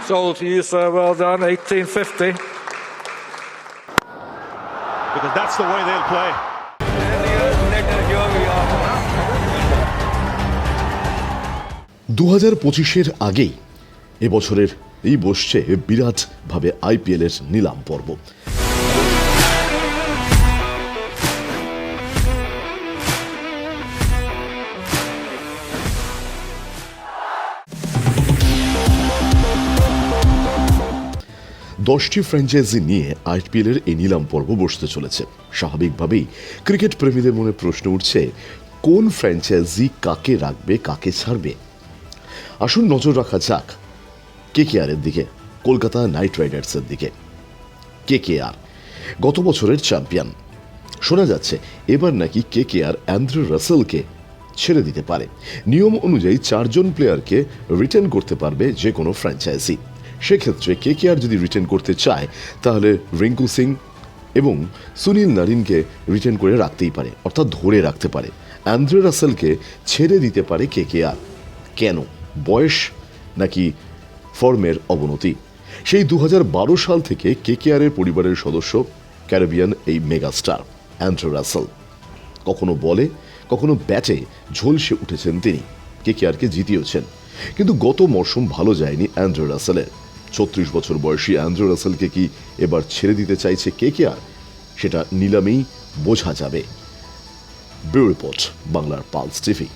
Sold to you, sir. Well done. 1850. Because that's the way they'll play. 10 years later, here we are. 2025-এর আগেই এবছরের এই বসছে বিরাটভাবে আইপিএলের নিলাম পর্ব। দশটি ফ্র্যাঞ্চাইজি নিয়ে আইপিএলের এই নিলাম পর্ব বসতে চলেছে। স্বাভাবিকভাবেই ক্রিকেট প্রেমীদের মনে প্রশ্ন উঠছে, কোন ফ্র্যাঞ্চাইজি কাকে রাখবে, কাকে ছাড়বে। আসুন নজর রাখা যাক কেকেআরের দিকে, কলকাতা নাইট রাইডার্সের দিকে। কেকেআর গত বছরের চ্যাম্পিয়ন। শোনা যাচ্ছে এবার নাকি কেকেআর অ্যান্ড্রু রাসেলকে ছেড়ে দিতে পারে। নিয়ম অনুযায়ী 4 জন প্লেয়ারকে রিটেন করতে পারবে যে কোনো ফ্র্যাঞ্চাইজি। সেক্ষেত্রে কেকেআর যদি রিটেন করতে চায় তাহলে রিঙ্কু সিং এবং সুনীল নারিনকে রিটেন করে রাখতেই পারে, অর্থাৎ ধরে রাখতে পারে। অ্যান্ড্রু রাসেলকে ছেড়ে দিতে পারে কেকেআর। কেন? বয়স নাকি ফর্মের অবনতি? সেই 2012 সাল থেকে কেকেআরের পরিবারের সদস্য ক্যারিবিয়ান এই মেগাস্টার অ্যান্ড্রু রাসেল। কখনো বলে কখনো ব্যাটে ঝলসে উঠেছেন তিনি, কেকেআরকে জিতিয়েছেন। কিন্তু গত মরশুম ভালো যায়নি অ্যান্ড্রু রাসেলের। 36 বছর বয়সী অ্যান্ড্রু রাসেলকে কি এবার ছেড়ে দিতে চাইছে কেকেআর? সেটা নিলামেই বোঝা যাবে। ব্যুরো রিপোর্ট, বাংলার পালস টিভি।